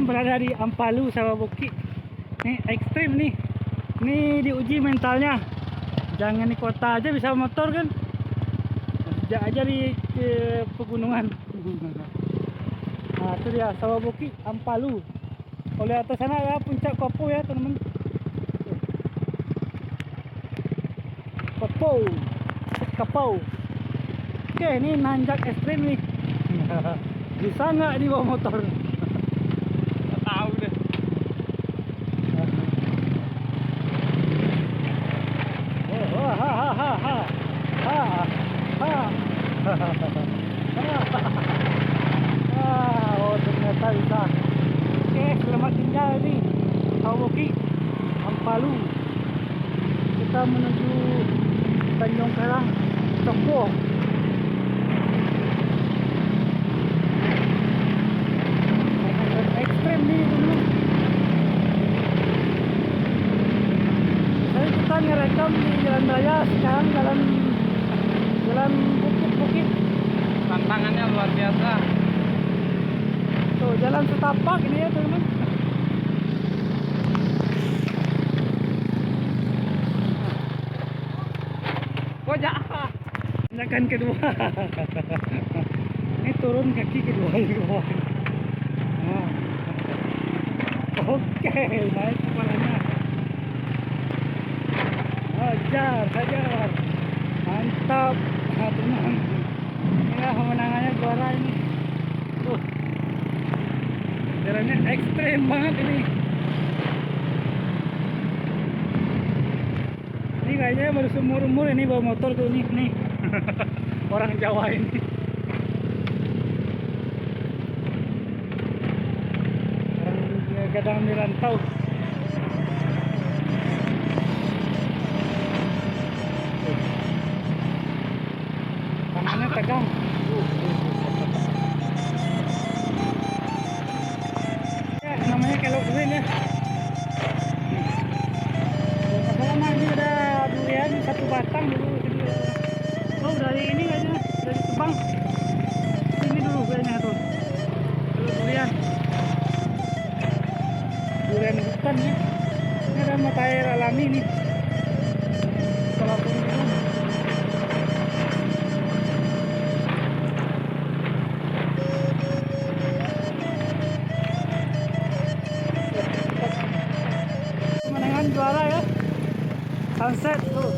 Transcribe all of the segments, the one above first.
berada di Ampalu Sawah Bukit. Nih ekstrim nih. Nih diuji mentalnya. Jangan di kota aja bisa motor kan. Sejak aja di pegunungan. Nah itu dia Sawah Bukit Ampalu. Oleh atas sana ya puncak Kopo ya teman-teman. Kopo. Oke ini nanjak ekstrim nih. Bisa nggak dibawa motor? Nggak tahu deh. Oh ternyata bisa. Oke selamat tinggal nih Sawah Bukit Ampalu. Kita menuju Tanjung Karang Toko. Ekstrem nih dulu. Saya kita ngerekam di jalan raya, sekarang jalan bukit-bukit. Tantangannya luar biasa. Tuh jalan setapak ini ya teman-teman. Kojak. Tanjakan kedua. Ini turun kaki kedua di bawah. Nah. Oke, naik kepalanya. Hajar. Mantap. Nah, tenang. Inilah pemenangannya juara ini. Tuh. Jalannya ekstrem banget ini. Ini kayaknya baru seumur-umur ini bawa motor tuh nih. Orang Jawa ini. Orang kadang dirantau. Tangannya tegang. Ya, namanya kelok durian ya. Masalah mah ini ada durian satu batang dulu. Oh dari ini kayaknya dari Tebang. Sini dulu kayaknya tuh. Durian hutan ya. Ini ada mata air alami nih. Kalau pemandangan juara ya. Sunset tuh.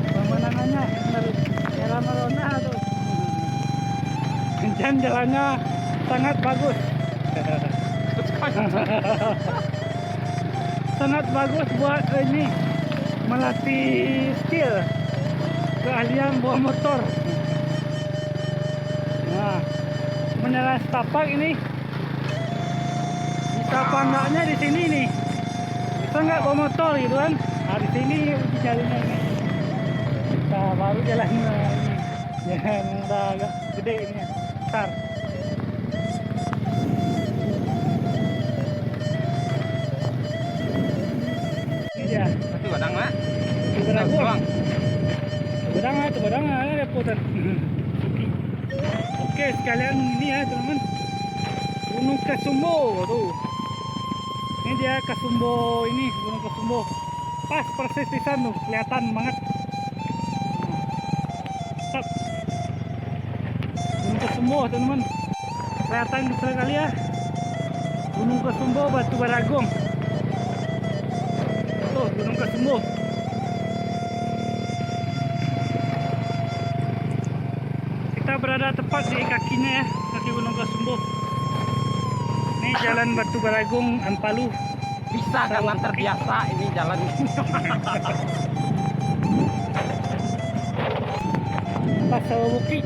Pemandangannya dari daerah Marona tuh. Dan jalannya sangat bagus. Sangat bagus buat ini melatih skill keahlian bawa motor. Nah, beneran setapak ini. Bisa apa enggaknya di sini nih. Bisa nggak bawa motor gitu kan? Nah, di sini uji jalannya ini. Kita baru jalan ini. Jalan udah agak gede ini, besar. Ya, Itu badang lah. Itu badang ada repotan. Oke, sekalian ini ya teman-teman. Gunung Kasumbo tuh. Ini dia Kasumbo ini, Gunung Kasumbo. Pas persis di sana tuh, kelihatan banget. Stop. Gunung Kasumbo teman-teman. Kelihatan sekali ya. Gunung Kasumbo Batu Baragong. Tuh, Gunung Kasumbo. Kita berada tepat di kakinya ya, kaki Gunung Kasumbo. Ini jalan Batu Baragong Ampalu. Bisa karena terbiasa ini jalan. Pas Sawah Bukit.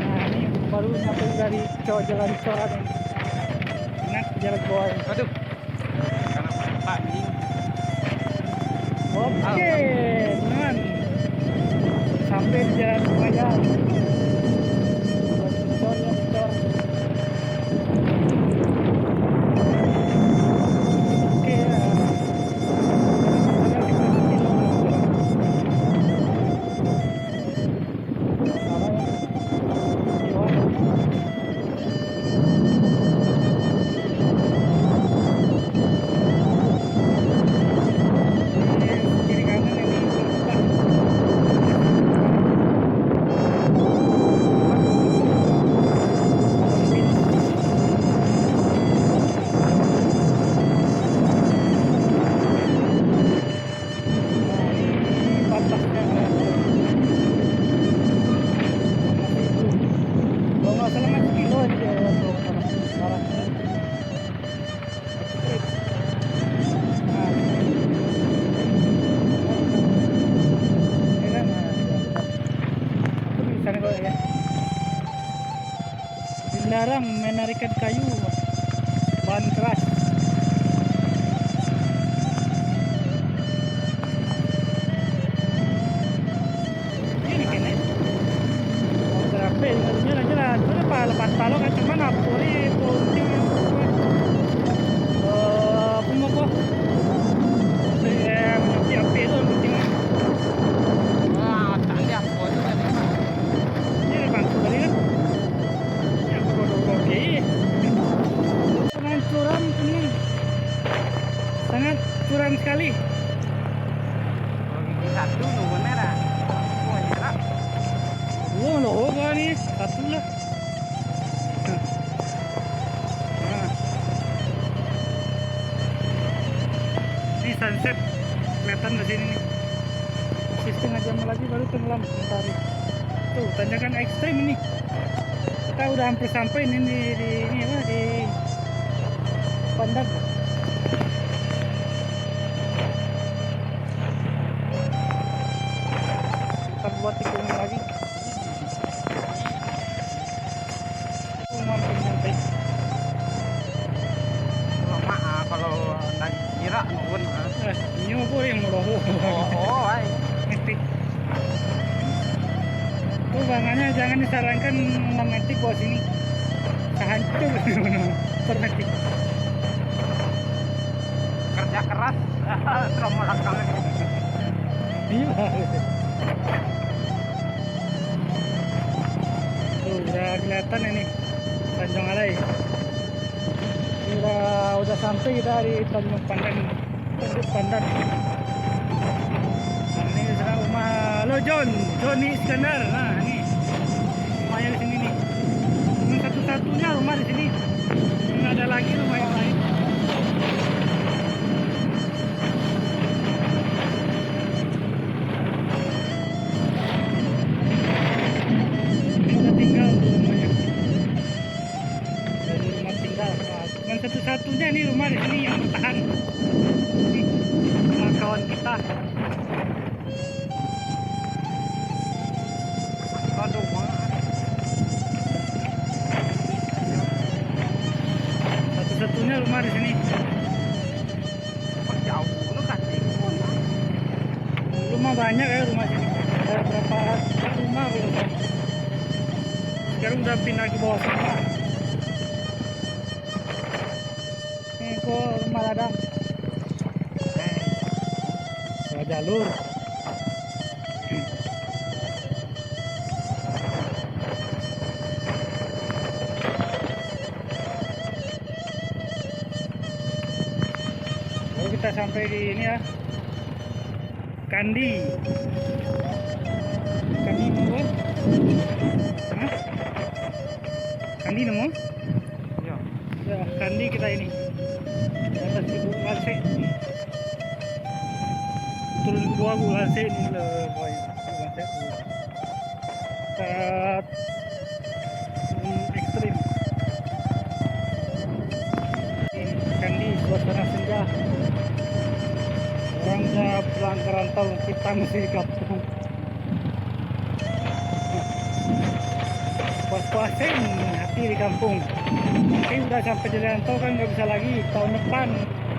Nah ini baru nyampe dari jalan coran ini. Ingat jalan bawah. Aduh. Karena Pak anjing. Oke, teman. Sampai di jalan raya. Cor. Oke ya. dilarang menarikan kayu bahan keras. Ini kene mau terapi jalan-jalan itu apa lepas talo kan cuman apuri punting pemoko api itu penting. Wah, tadi aku itu tadi Pak. Ini bangku tadi kan yang oke sangat curam teman, sangat curam sekali. Kalau gigi satu nunggu merah. Oh, merah. Oh loh kan nih satu lah. Nah, ini sunset kelihatan di sini nih. Masih setengah jam lagi baru tenggelam matahari. Tuh tanjakan ekstrim ini. Kita udah hampir sampai ini di ini apa di Pandan. Kita buat tikung lagi. Mampir sampai. Kalau nak kira nuwun. Ini apa yang mau Oh, ay. Tuh bangannya jangan disarankan memetik bawah sini. Hancur permetik. Kerja keras, trauma belakang. Iya. Tuh udah kelihatan ini Tanjung Alai. Udah sampai kita di Tanjung Pandan. Tanjung Pandan. Nah, ini sekarang rumah lo Joni Iskandar. Nah ini rumahnya di sini nih. Cuma satu-satunya rumah di sini. Nggak ada lagi rumah yang lain. Ini udah tinggal tuh rumahnya. Dari rumah tinggal. Nah, cuma satu-satunya nih rumah di sini yang bertahan. Ini rumah kawan kita. Aduh, Satu-satunya rumah di sini. jauh lu kasih. Rumah banyak ya rumah sini. Ada berapa rumah belum tahu. Sekarang udah pindah ke bawah semua. Ini kok rumah ladang. Ada jalur. Lalu kita sampai di ini ya. Kandi. Kandi nemu? Hah? Kandi nemu? Iya. Ya, Kandi kita ini. Di atas Ibu Walse. Turun ke bawah Bu Walse ini loh, boy. Bu Walse. Saat ekstrim. Ini Kandi suasana senja. Orangnya pulang ke rantau, kita masih di kampung. Puas-puasin hati di kampung. Tapi udah sampai di rantau kan nggak bisa lagi. Tahun depan,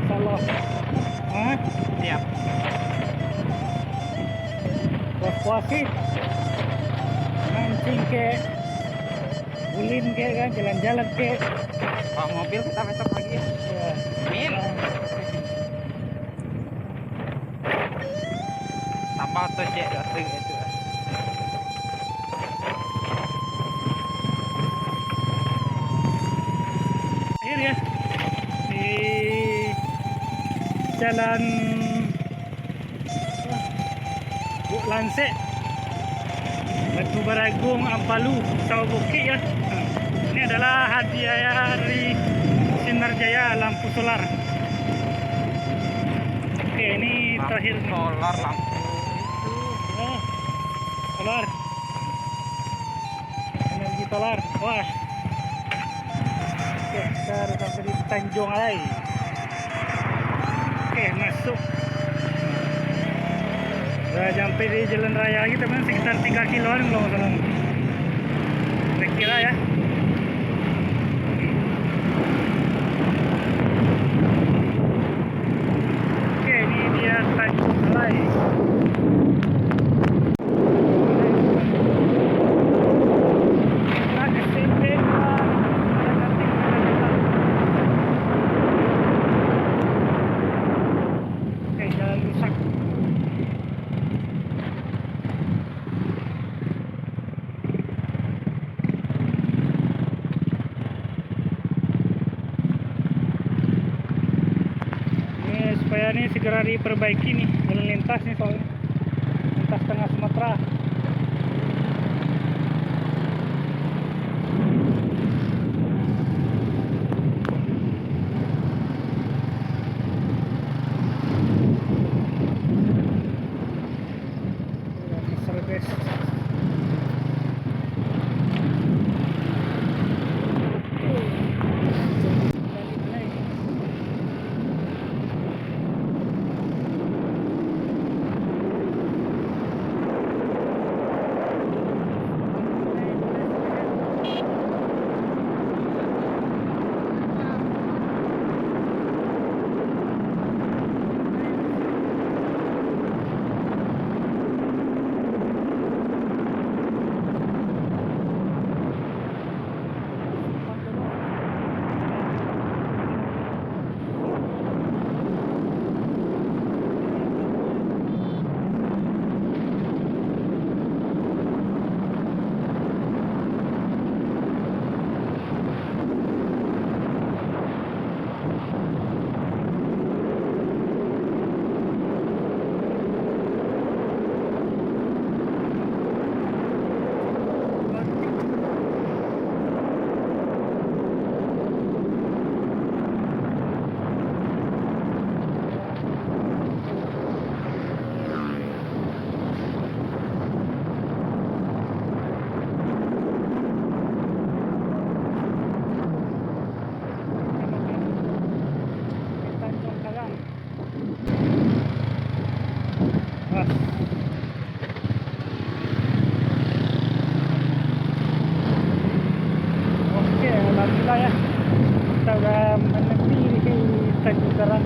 insyaallah. Hah? Siap. Puas-puasin. Mancing ke, ulin ke kan, jalan-jalan ke. Bawa mobil kita besok lagi ya. Ya. Amin. Tambah tuh cek itu. Akhir ya di jalan Bu Lanse Batu Baragung Ampalu Sawaboki ya. Ini adalah hadiah dari Sinar Jaya lampu solar. Oke ini terakhir nih. Solar lampu itu. Oh, solar energi solar. Wah. Oke, kita sampai di Tanjung Alai. Oke, masuk. Udah sampai di jalan raya lagi teman, sekitar 3 kiloan kalau nggak salah. Kira-kira ya. ini segera diperbaiki nih lalu lintas nih soalnya lintas tengah Sumatera. Service. Oke, alhamdulillah ya kita udah menepi di Tanjung Karang.